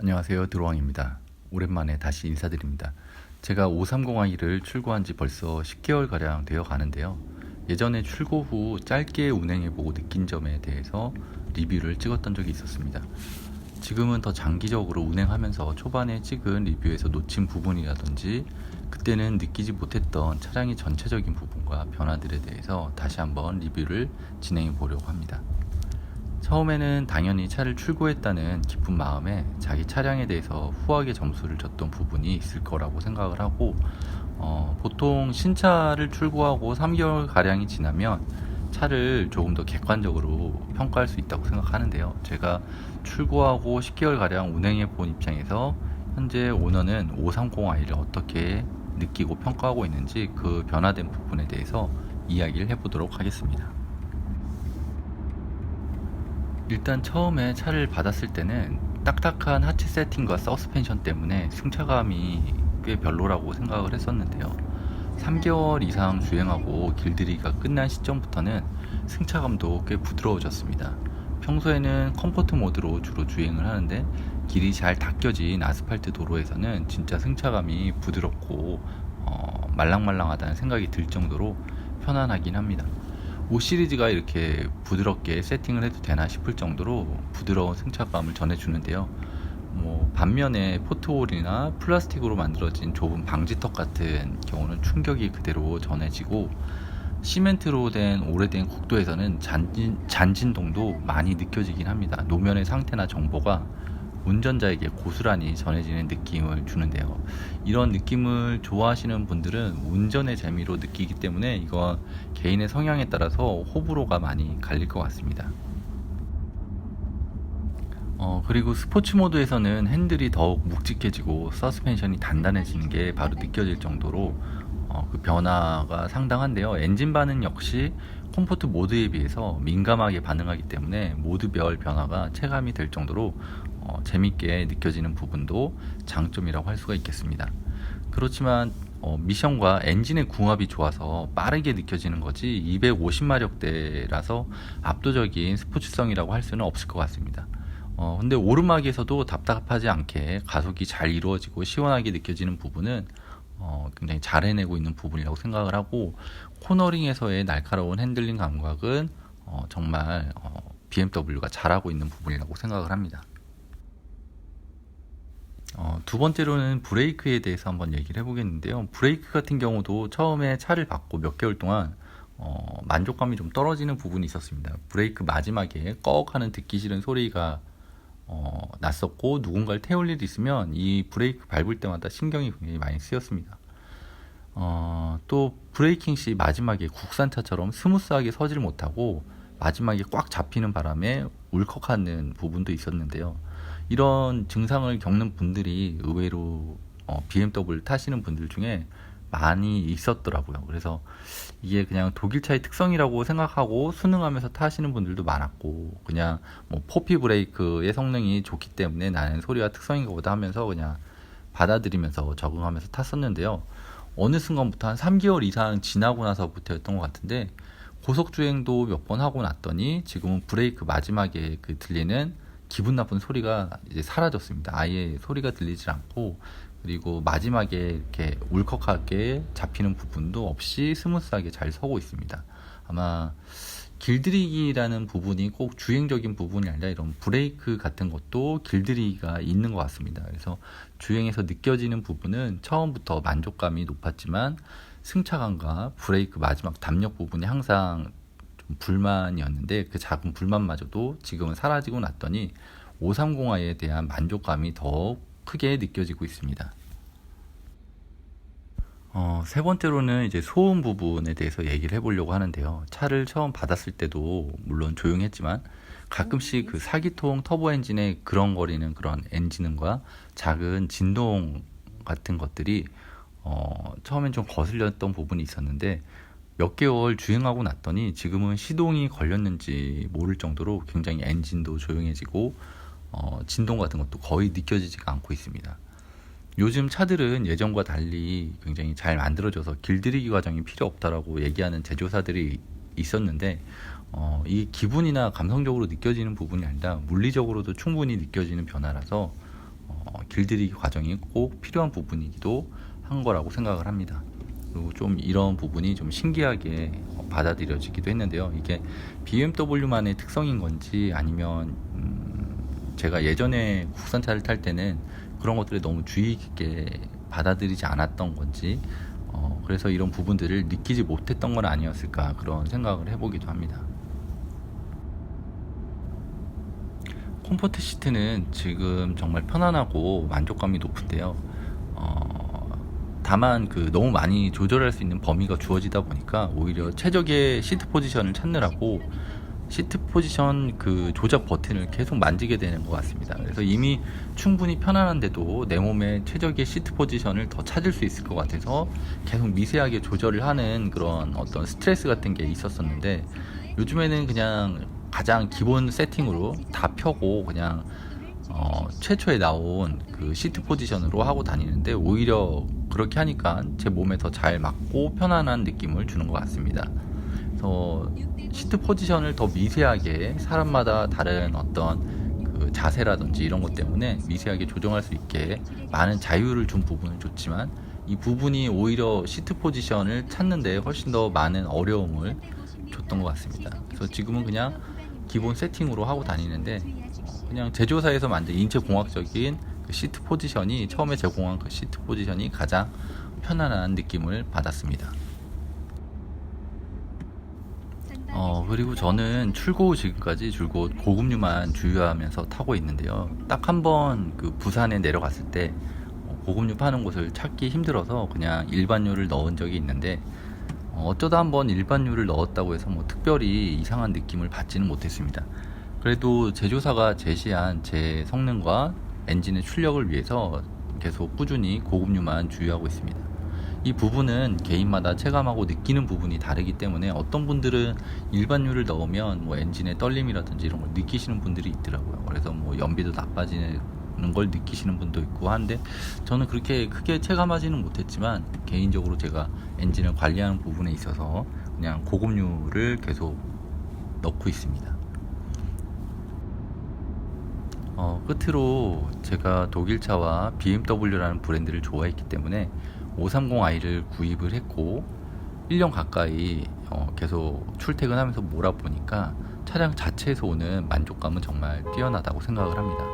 안녕하세요, 드로왕입니다. 오랜만에 다시 인사드립니다. 제가 530i를 출고한 지 벌써 10개월가량 되어 가는데요. 예전에 출고 후 짧게 운행해보고 느낀 점에 대해서 리뷰를 찍었던 적이 있었습니다. 지금은 더 장기적으로 운행하면서 초반에 찍은 리뷰에서 놓친 부분이라든지 그때는 느끼지 못했던 차량의 전체적인 부분과 변화들에 대해서 다시 한번 리뷰를 진행해 보려고 합니다. 처음에는 당연히 차를 출고했다는 기쁜 마음에 자기 차량에 대해서 후하게 점수를 줬던 부분이 있을 거라고 생각을 하고, 보통 신차를 출고하고 3개월가량이 지나면 차를 조금 더 객관적으로 평가할 수 있다고 생각하는데요. 제가 출고하고 10개월가량 운행해 본 입장에서 현재 오너는 530i를 어떻게 느끼고 평가하고 있는지 그 변화된 부분에 대해서 이야기를 해보도록 하겠습니다. 일단 처음에 차를 받았을 때는 딱딱한 하체 세팅과 서스펜션 때문에 승차감이 꽤 별로라고 생각을 했었는데요. 3개월 이상 주행하고 길들이기가 끝난 시점부터는 승차감도 꽤 부드러워졌습니다. 평소에는 컴포트 모드로 주로 주행을 하는데 길이 잘 닦여진 아스팔트 도로에서는 진짜 승차감이 부드럽고 말랑말랑하다는 생각이 들 정도로 편안하긴 합니다. 5 시리즈가 이렇게 부드럽게 세팅을 해도 되나 싶을 정도로 부드러운 승차감을 전해주는데요. 반면에 포트홀이나 플라스틱으로 만들어진 좁은 방지턱 같은 경우는 충격이 그대로 전해지고, 시멘트로 된 오래된 국도에서는 잔진동도 많이 느껴지긴 합니다. 노면의 상태나 정보가 운전자에게 고스란히 전해지는 느낌을 주는데요. 이런 느낌을 좋아하시는 분들은 운전의 재미로 느끼기 때문에 이건 개인의 성향에 따라서 호불호가 많이 갈릴 것 같습니다. 그리고 스포츠 모드에서는 핸들이 더욱 묵직해지고 서스펜션이 단단해지는 게 바로 느껴질 정도로 그 변화가 상당한데요. 엔진 반응 역시 컴포트 모드에 비해서 민감하게 반응하기 때문에 모드별 변화가 체감이 될 정도로 재밌게 느껴지는 부분도 장점이라고 할 수가 있겠습니다. 그렇지만 미션과 엔진의 궁합이 좋아서 빠르게 느껴지는 거지 250마력대라서 압도적인 스포츠성이라고 할 수는 없을 것 같습니다. 근데 오르막에서도 답답하지 않게 가속이 잘 이루어지고 시원하게 느껴지는 부분은 굉장히 잘 해내고 있는 부분이라고 생각을 하고, 코너링에서의 날카로운 핸들링 감각은 정말 BMW가 잘하고 있는 부분이라고 생각을 합니다. 두 번째로는 브레이크에 대해서 한번 얘기를 해보겠는데요. 브레이크 같은 경우도 처음에 차를 받고 몇 개월 동안 만족감이 좀 떨어지는 부분이 있었습니다. 브레이크 마지막에 꺽 하는 듣기 싫은 소리가 났었고, 누군가를 태울 일이 있으면 이 브레이크 밟을 때마다 신경이 굉장히 많이 쓰였습니다. 또 브레이킹 시 마지막에 국산차처럼 스무스하게 서질 못하고 마지막에 꽉 잡히는 바람에 울컥하는 부분도 있었는데요. 이런 증상을 겪는 분들이 의외로 BMW를 타시는 분들 중에 많이 있었더라고요. 그래서 이게 그냥 독일차의 특성이라고 생각하고 순응하면서 타시는 분들도 많았고, 그냥 포피 브레이크의 성능이 좋기 때문에 나는 소리와 특성인가 보다 하면서 그냥 받아들이면서 적응하면서 탔었는데요. 어느 순간부터 한 3개월 이상 지나고 나서부터였던 것 같은데, 고속주행도 몇 번 하고 났더니 지금은 브레이크 마지막에 그 들리는 기분 나쁜 소리가 이제 사라졌습니다. 아예 소리가 들리지 않고, 그리고 마지막에 이렇게 울컥하게 잡히는 부분도 없이 스무스하게 잘 서고 있습니다. 아마 길들이기라는 부분이 꼭 주행적인 부분이 아니라 이런 브레이크 같은 것도 길들이기가 있는 것 같습니다. 그래서 주행에서 느껴지는 부분은 처음부터 만족감이 높았지만 승차감과 브레이크 마지막 담력 부분이 항상 좀 불만이었는데, 그 작은 불만마저도 지금은 사라지고 났더니 530i에 대한 만족감이 더 크게 느껴지고 있습니다. 세 번째로는 이제 소음 부분에 대해서 얘기를 해보려고 하는데요. 차를 처음 받았을 때도 물론 조용했지만 가끔씩 그 4기통 터보 엔진의 그렁거리는 그런 엔진음과 작은 진동 같은 것들이 처음엔 좀 거슬렸던 부분이 있었는데, 몇 개월 주행하고 났더니 지금은 시동이 걸렸는지 모를 정도로 굉장히 엔진도 조용해지고 진동 같은 것도 거의 느껴지지가 않고 있습니다. 요즘 차들은 예전과 달리 굉장히 잘 만들어져서 길들이기 과정이 필요 없다라고 얘기하는 제조사들이 있었는데, 이 기분이나 감성적으로 느껴지는 부분이 아니라 물리적으로도 충분히 느껴지는 변화라서 길들이기 과정이 꼭 필요한 부분이기도 한 거라고 생각을 합니다. 그리고 좀 이런 부분이 좀 신기하게 받아들여지기도 했는데요. 이게 BMW만의 특성인 건지 아니면 제가 예전에 국산차를 탈 때는 그런 것들에 너무 주의 깊게 받아들이지 않았던 건지 그래서 이런 부분들을 느끼지 못했던 건 아니었을까 그런 생각을 해보기도 합니다. 콤포트 시트는 지금 정말 편안하고 만족감이 높은데요. 다만 너무 많이 조절할 수 있는 범위가 주어지다 보니까 오히려 최적의 시트 포지션을 찾느라고 시트 포지션 조작 버튼을 계속 만지게 되는 것 같습니다. 그래서 이미 충분히 편안한데도 내 몸에 최적의 시트 포지션을 더 찾을 수 있을 것 같아서 계속 미세하게 조절을 하는 그런 어떤 스트레스 같은 게 있었었는데, 요즘에는 그냥 가장 기본 세팅으로 다 펴고 그냥 최초에 나온 시트 포지션으로 하고 다니는데, 오히려 그렇게 하니까 제 몸에 더 잘 맞고 편안한 느낌을 주는 것 같습니다. 그래서 시트 포지션을 더 미세하게 사람마다 다른 어떤 자세라든지 이런 것 때문에 미세하게 조정할 수 있게 많은 자유를 준 부분은 좋지만, 이 부분이 오히려 시트 포지션을 찾는데 훨씬 더 많은 어려움을 줬던 것 같습니다. 그래서 지금은 그냥 기본 세팅으로 하고 다니는데, 그냥 제조사에서 만든 인체공학적인 시트 포지션이, 처음에 제공한 시트 포지션이 가장 편안한 느낌을 받았습니다. 그리고 저는 출고 후 지금까지 줄곧 고급류만 주유하면서 타고 있는데요. 딱 한 번 부산에 내려갔을 때 고급류 파는 곳을 찾기 힘들어서 그냥 일반유를 넣은 적이 있는데, 어쩌다 한번 일반유를 넣었다고 해서 특별히 이상한 느낌을 받지는 못했습니다. 그래도 제조사가 제시한 제 성능과 엔진의 출력을 위해서 계속 꾸준히 고급류만 주유하고 있습니다. 이 부분은 개인마다 체감하고 느끼는 부분이 다르기 때문에 어떤 분들은 일반유를 넣으면 엔진의 떨림이라든지 이런 걸 느끼시는 분들이 있더라고요. 그래서 연비도 나빠지는 걸 느끼시는 분도 있고 한데, 저는 그렇게 크게 체감하지는 못했지만 개인적으로 제가 엔진을 관리하는 부분에 있어서 그냥 고급유를 계속 넣고 있습니다. 끝으로 제가 독일차와 BMW라는 브랜드를 좋아했기 때문에 530i를 구입을 했고, 1년 가까이 계속 출퇴근하면서 몰아보니까 차량 자체에서 오는 만족감은 정말 뛰어나다고 생각을 합니다.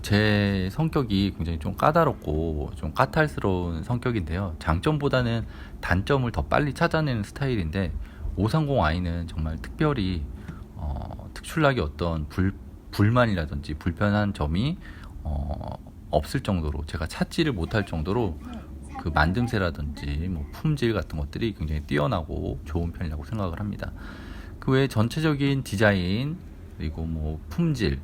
제 성격이 굉장히 좀 까다롭고 좀 까탈스러운 성격인데요. 장점보다는 단점을 더 빨리 찾아내는 스타일인데, 530i는 정말 특별히 특출나게 어떤 불만이라든지 불편한 점이 없을 정도로, 제가 찾지를 못할 정도로 만듦새라든지 품질 같은 것들이 굉장히 뛰어나고 좋은 편이라고 생각을 합니다. 그 외에 전체적인 디자인, 그리고 품질,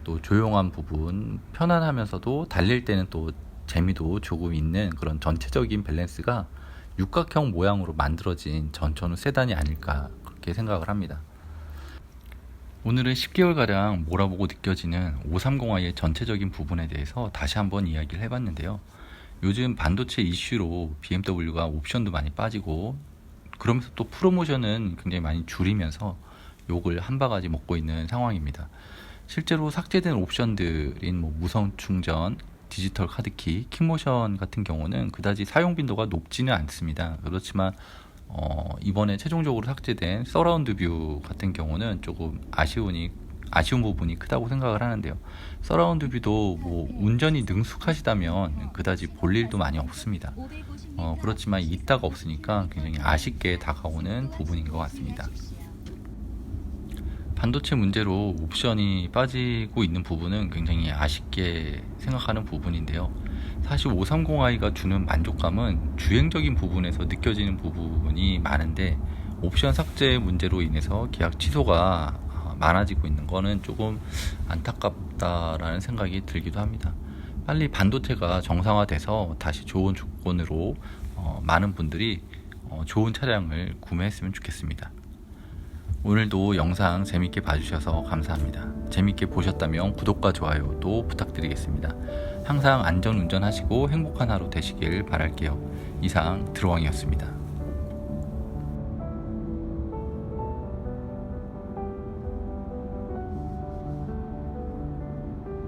또 조용한 부분, 편안하면서도 달릴 때는 또 재미도 조금 있는 그런 전체적인 밸런스가 육각형 모양으로 만들어진 전천후 세단이 아닐까 그렇게 생각을 합니다. 오늘은 10개월가량 몰아보고 느껴지는 530i의 전체적인 부분에 대해서 다시 한번 이야기를 해봤는데요. 요즘 반도체 이슈로 BMW가 옵션도 많이 빠지고, 그러면서 또 프로모션은 굉장히 많이 줄이면서 욕을 한 바가지 먹고 있는 상황입니다. 실제로 삭제된 옵션들인 무선 충전, 디지털 카드키, 킥모션 같은 경우는 그다지 사용 빈도가 높지는 않습니다. 그렇지만 이번에 최종적으로 삭제된 서라운드 뷰 같은 경우는 조금 아쉬운 부분이 크다고 생각을 하는데요. 서라운드 뷰도 운전이 능숙하시다면 그다지 볼 일도 많이 없습니다. 그렇지만 있다가 없으니까 굉장히 아쉽게 다가오는 부분인 것 같습니다. 반도체 문제로 옵션이 빠지고 있는 부분은 굉장히 아쉽게 생각하는 부분인데요. 사실 530i가 주는 만족감은 주행적인 부분에서 느껴지는 부분이 많은데, 옵션 삭제 문제로 인해서 계약 취소가 많아지고 있는 거는 조금 안타깝다라는 생각이 들기도 합니다. 빨리 반도체가 정상화돼서 다시 좋은 조건으로 많은 분들이 좋은 차량을 구매했으면 좋겠습니다. 오늘도 영상 재밌게 봐주셔서 감사합니다. 재밌게 보셨다면 구독과 좋아요도 부탁드리겠습니다. 항상 안전 운전하시고 행복한 하루 되시길 바랄게요. 이상 드로왕이었습니다.